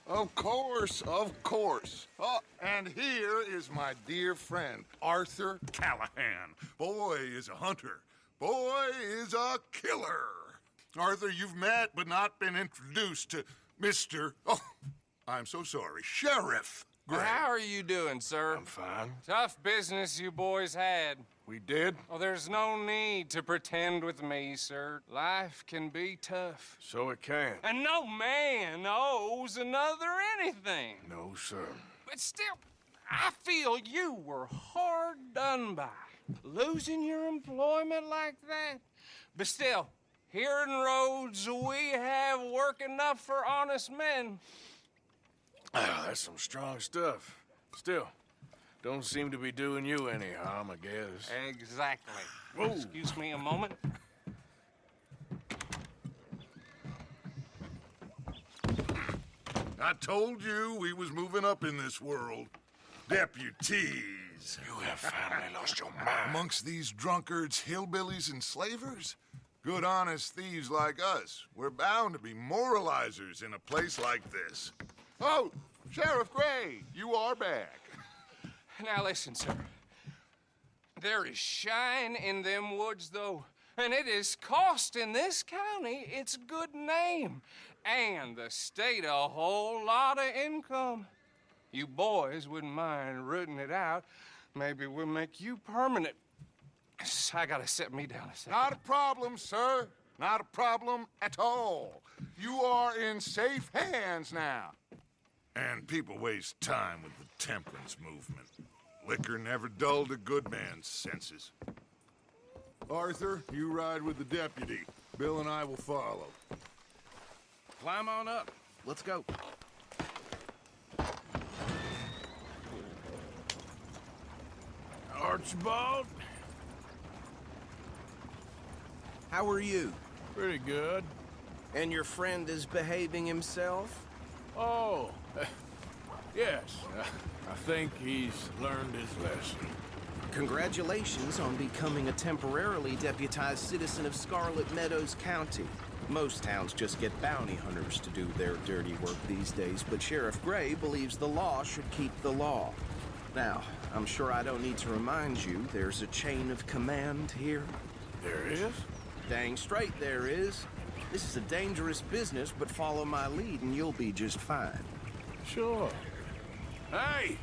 Of course, of course. Oh, and here is my dear friend, Arthur Callahan. Boy is a hunter. Boy is a killer. Arthur, you've met but not been introduced to Mr. Oh, I'm so sorry, Sheriff Gray. How are you doing, sir? I'm fine. Tough business you boys had. We did? Oh, there's no need to pretend with me, sir. Life can be tough. So it can. And no man owes another anything. No, sir. But still, I feel you were hard done by. Losing your employment like that. But still, here in Rhodes, we have work enough for honest men. Ah, that's some strong stuff. Still, don't seem to be doing you any harm, I guess. Exactly. Whoa. Excuse me a moment. I told you we was moving up in this world. Deputies. You have finally lost your mind. Amongst these drunkards, hillbillies, and slavers? Good honest thieves like us. We're bound to be moralizers in a place like this. Oh, Sheriff Gray, you are back. Now listen, sir. There is shine in them woods, though, and it is costing this county its good name and the state a whole lot of income. You boys wouldn't mind rooting it out. Maybe we'll make you permanent. I gotta set me down a second. Not a problem, sir. Not a problem at all. You are in safe hands now. And people waste time with the temperance movement. Liquor never dulled a good man's senses. Arthur, you ride with the deputy. Bill and I will follow. Climb on up. Let's go. Archibald? How are you? Pretty good. And your friend is behaving himself? Oh, yes. I think he's learned his lesson. Congratulations on becoming a temporarily deputized citizen of Scarlet Meadows County. Most towns just get bounty hunters to do their dirty work these days, but Sheriff Gray believes the law should keep the law. Now, I'm sure I don't need to remind you there's a chain of command here. There is? Dang straight there is. This is a dangerous business, but follow my lead and you'll be just fine. Sure. Hey!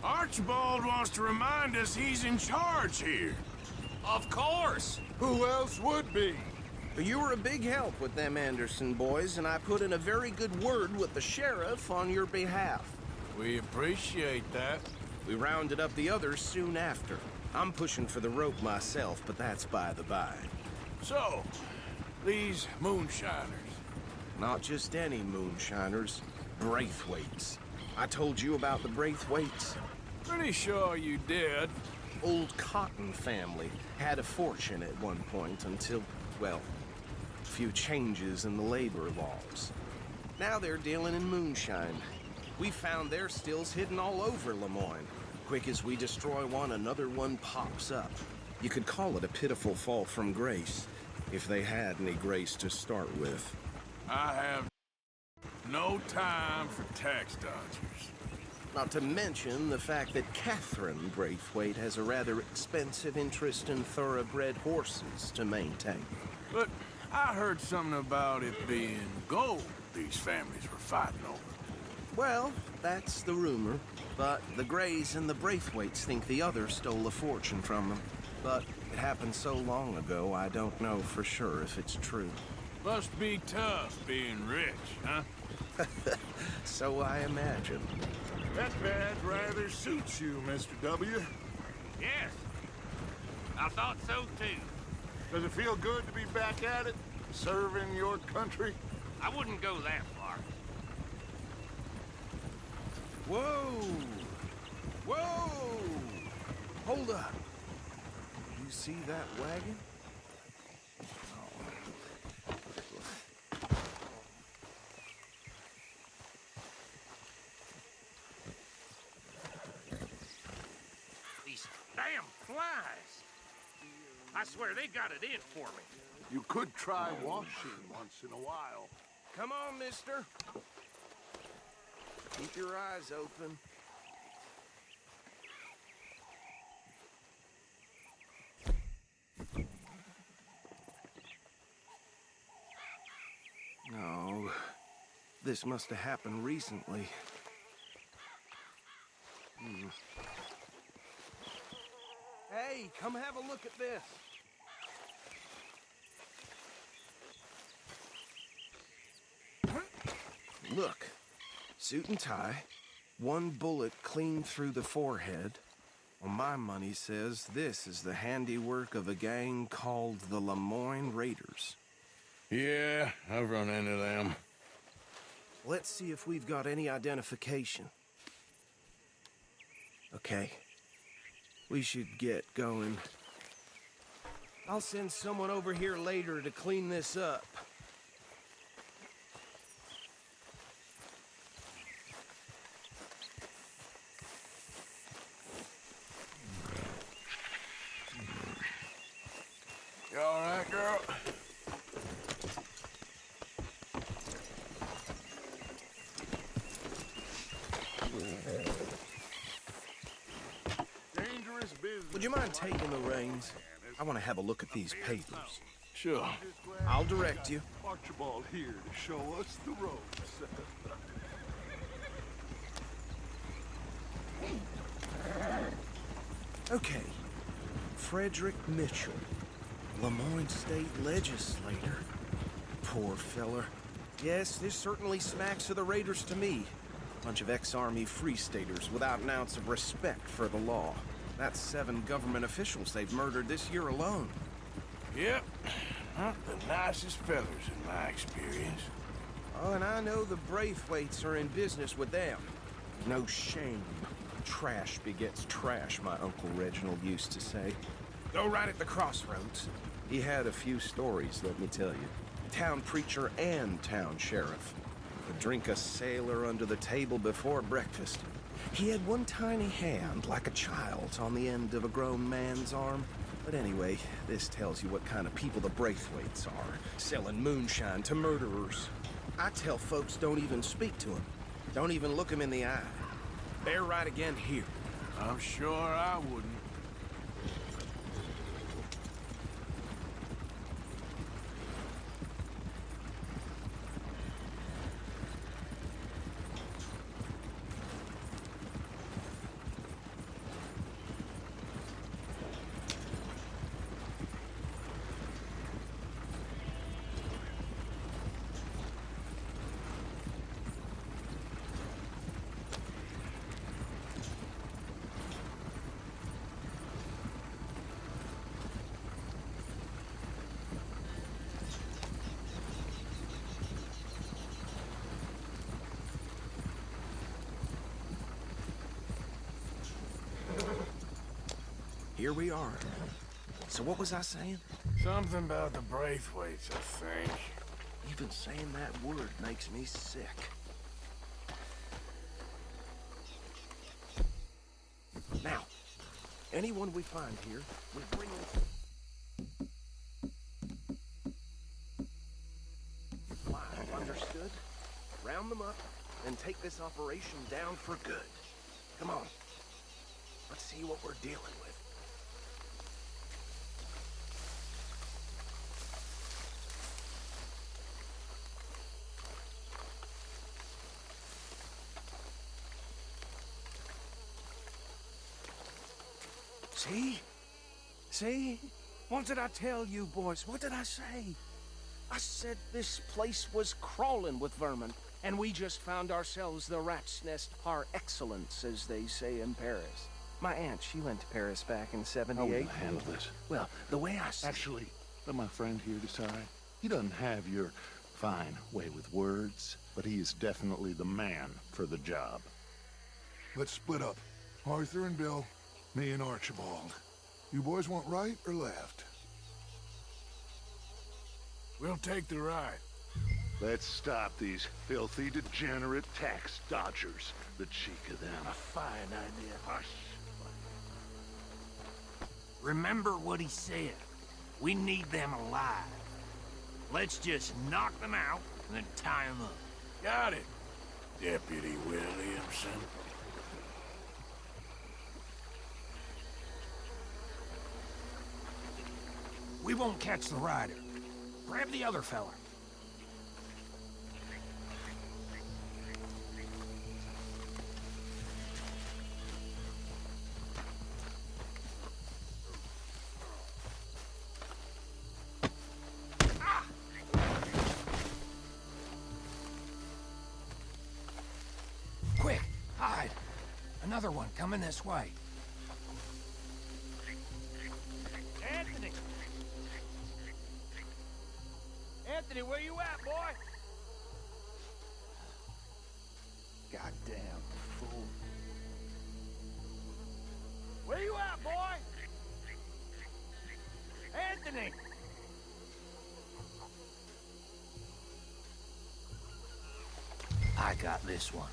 Archibald wants to remind us he's in charge here. Of course! Who else would be? You were a big help with them Anderson boys, and I put in a very good word with the sheriff on your behalf. We appreciate that. We rounded up the others soon after. I'm pushing for the rope myself, but that's by the by. So, these moonshiners. Not just any moonshiners, Braithwaites. I told you about the Braithwaites. Pretty sure you did. Old Cotton family had a fortune at one point until, well, a few changes in the labor laws. Now they're dealing in moonshine. We found their stills hidden all over Lemoyne. Quick as we destroy one, another one pops up. You could call it a pitiful fall from grace, if they had any grace to start with. I have no time for tax dodgers. Not to mention the fact that Catherine Braithwaite has a rather expensive interest in thoroughbred horses to maintain. But I heard something about it being gold these families were fighting over. Well, that's the rumor. But the Grays and the Braithwaites think the other stole a fortune from them. But it happened so long ago, I don't know for sure if it's true. Must be tough being rich, huh? So I imagine. That badge rather suits you, Mr. W. Yes. I thought so, too. Does it feel good to be back at it? Serving your country? I wouldn't go that far. Whoa! Whoa! Hold up. You see that wagon? These damn flies. I swear they got it in for me. You could try washing once in a while. Come on, mister. Keep your eyes open. No, this must have happened recently. Hey, come have a look at this. Look, suit and tie, one bullet clean through the forehead. Well, my money says this is the handiwork of a gang called the Lemoyne Raiders. Yeah, I've run into them. Let's see if we've got any identification. Okay. We should get going. I'll send someone over here later to clean this up. You all right, girl? Dangerous business. Would you mind taking the reins? I want to have a look at these papers. Sure. I'll direct you. Archibald here to show us the ropes. Okay. Frederick Mitchell, Lemoyne State Legislator. Poor feller. Yes, this certainly smacks of the Raiders to me. Bunch of ex-Army Free Staters without an ounce of respect for the law. That's 7 government officials they've murdered this year alone. Yep. Not the nicest fellas in my experience. Oh, and I know the Braithwaites are in business with them. No shame. Trash begets trash, my Uncle Reginald used to say. Go right at the crossroads. He had a few stories, let me tell you. Town preacher and town sheriff. Would drink a sailor under the table before breakfast. He had one tiny hand, like a child's, on the end of a grown man's arm. But anyway, this tells you what kind of people the Braithwaites are, selling moonshine to murderers. I tell folks don't even speak to him. Don't even look him in the eye. Bear right again here. I'm sure I wouldn't. Here we are. So what was I saying? Something about the Braithwaites, I think. Even saying that word makes me sick. Now, anyone we find here, we bring them... Live, understood? Round them up, and take this operation down for good. Come on. Let's see what we're dealing with. See? See? What did I tell you, boys? What did I say? I said this place was crawling with vermin, and we just found ourselves the rat's nest par excellence, as they say in Paris. My aunt, she went to Paris back in '78. How will you handle this? Well, the way I see Actually, let my friend here decide. He doesn't have your fine way with words, but he is definitely the man for the job. Let's split up. Arthur and Bill, me and Archibald. You boys want right or left? We'll take the right. Let's stop these filthy, degenerate tax dodgers. The cheek of them. A fine idea. Hush. Remember what he said. We need them alive. Let's just knock them out and then tie them up. Got it. Deputy Williamson. We won't catch the rider. Grab the other fella. Quick, hide. Another one coming this way. Anthony! Anthony, where you at, boy? Goddamn fool. Where you at, boy? Anthony! I got this one.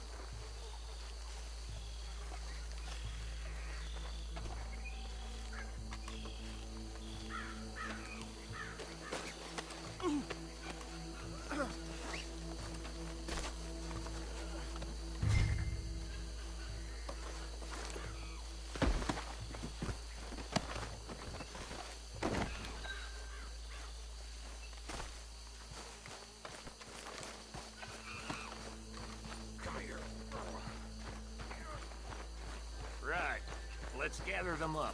Right. Let's gather them up.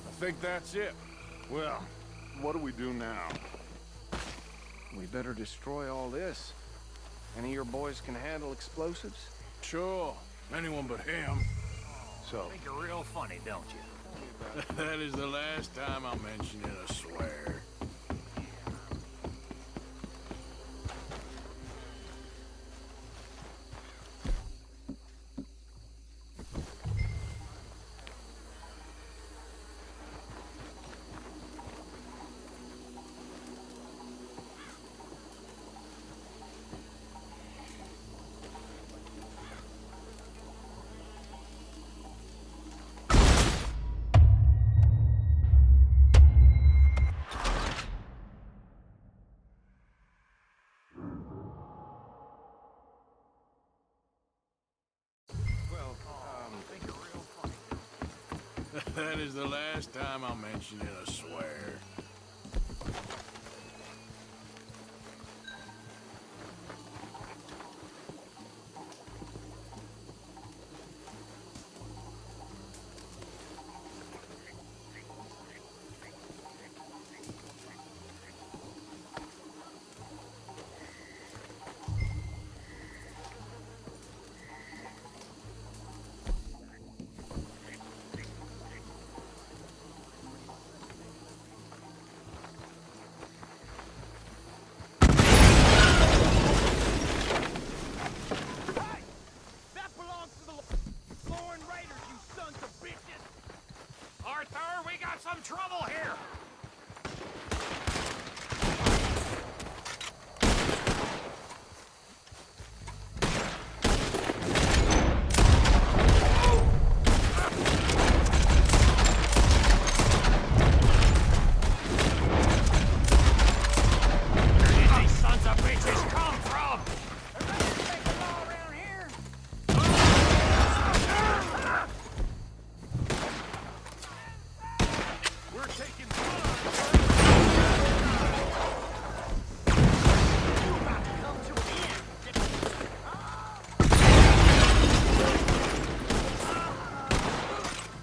I think that's it. Well, what do we do now? We better destroy all this. Any of your boys can handle explosives? Sure. Anyone but him. So, Think you're real funny, don't you? That is the last time I'll mention it, I swear. That is the last time I'll mention it, I swear. Arthur, we got some trouble here! Where did these sons of bitches come from? They're ready to make the law around here. We're taking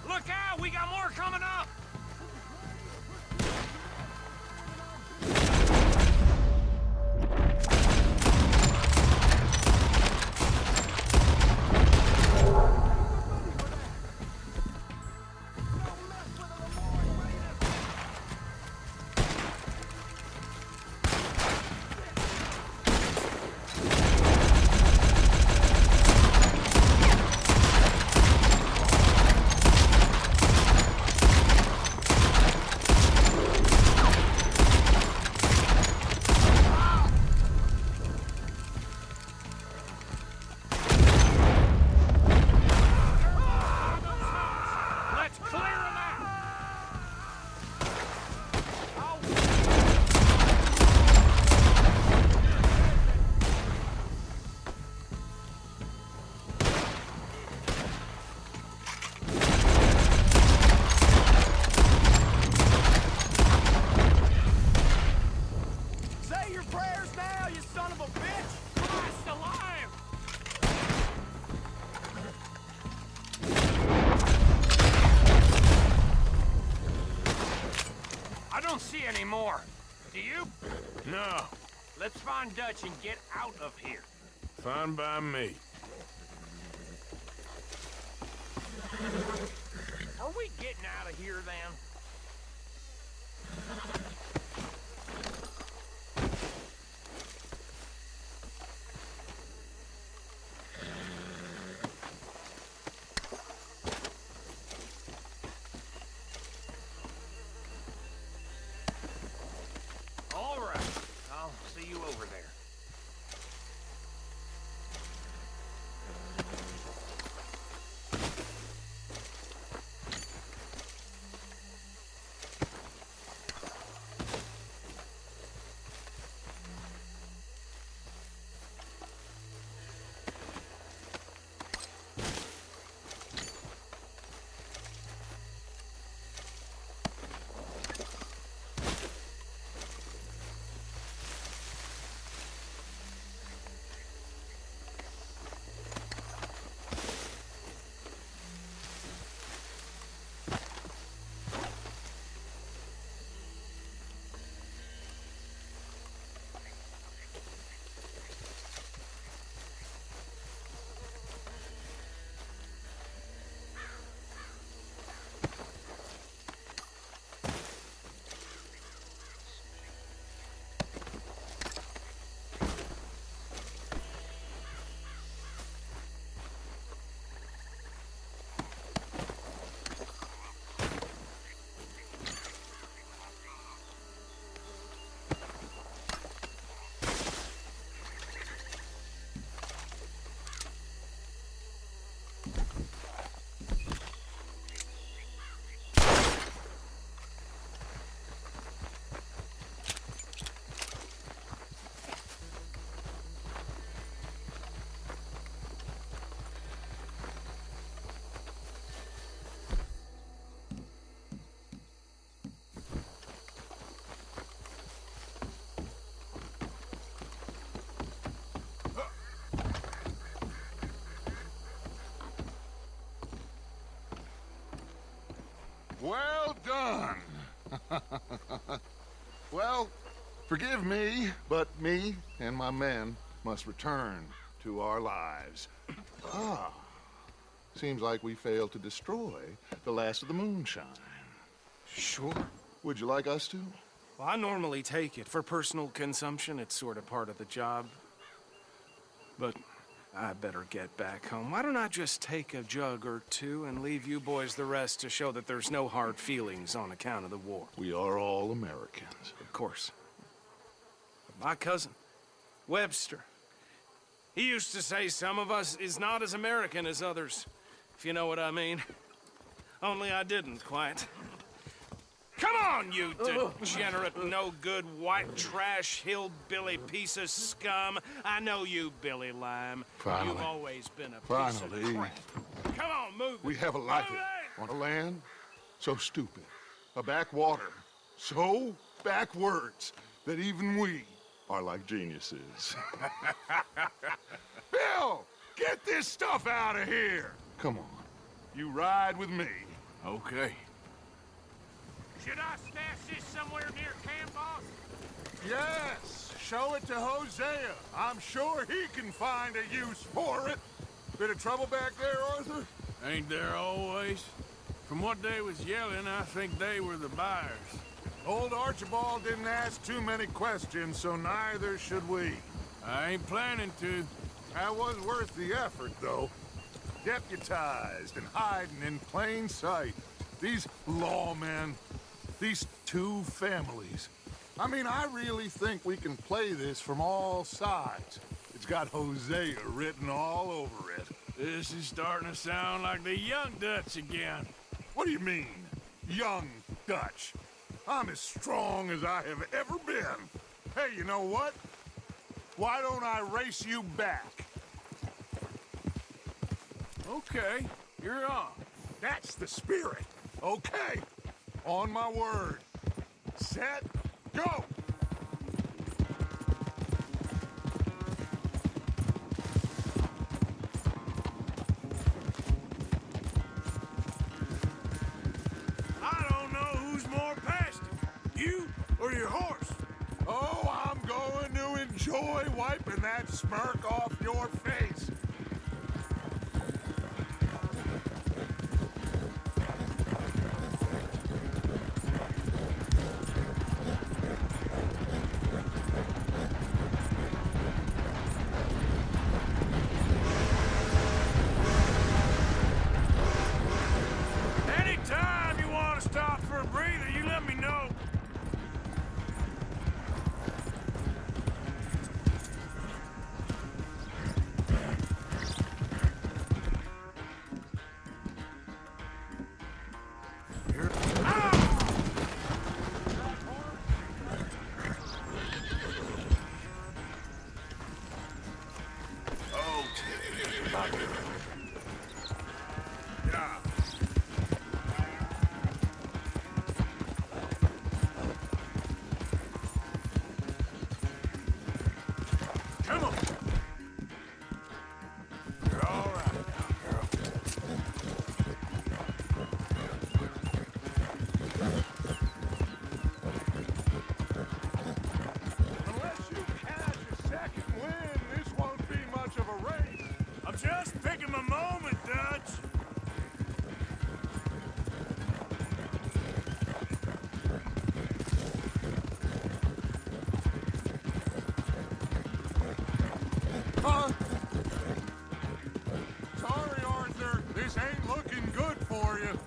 Look out! We got more coming up! don't see any more. Do you? No, Let's find Dutch and get out of here. fine by me. Are we getting out of here then? All right. I'll see you over there. Well done. Well, forgive me, but me and my men must return to our lives. Seems like we failed to destroy the last of the moonshine. Sure. Would you like us to? Well, I normally take it. For personal consumption, it's sort of part of the job. But I better get back home. Why don't I just take a jug or two and leave you boys the rest to show that there's no hard feelings on account of the war? We are all Americans. Of course. But my cousin, Webster, he used to say some of us is not as American as others, if you know what I mean. Only I didn't quite. Come on, you degenerate, no-good, white trash, hillbilly piece of scum. I know you, Billy Lime. Finally. You've always been a piece Finally. of crap. Come on, move it. We have a life Move it! on a land so stupid, a backwater so backwards that even we are like geniuses. Bill, get this stuff out of here. Come on, you ride with me. Okay. Should I stash this somewhere near camp, boss? Yes, show it to Hosea. I'm sure he can find a use for it. Bit of trouble back there, Arthur? Ain't there always? From what they was yelling, I think they were the buyers. Old Archibald didn't ask too many questions, so neither should we. I ain't planning to. That was worth the effort, though. Deputized and hiding in plain sight. These lawmen, these two families. I mean, I really think we can play this from all sides. It's got Hosea written all over it. This is starting to sound like the young Dutch again. What do you mean, young Dutch? I'm as strong as I have ever been. Hey, you know what? Why don't I race you back? Okay, you're on. That's the spirit. Okay, on my word. Set, go! I don't know who's more past it, you enjoy wiping that smirk off your face. Anytime you want to stop for a breather, you let me know. Come on. You're all right now, girl. Unless you catch a second wind, this won't be much of a race. I'm just picking my moment, Dutch. Huh? Sorry, Arthur. This ain't looking good for you.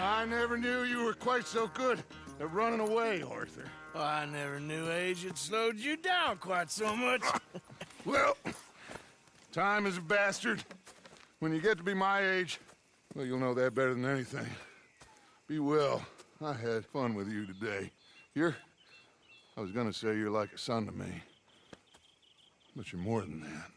I never knew you were quite so good at running away, Arthur. Oh, I never knew age had slowed you down quite so much. Well, time is a bastard. When you get to be my age, well, you'll know that better than anything. Be well. I had fun with you today. I was gonna say you're like a son to me, but you're more than that.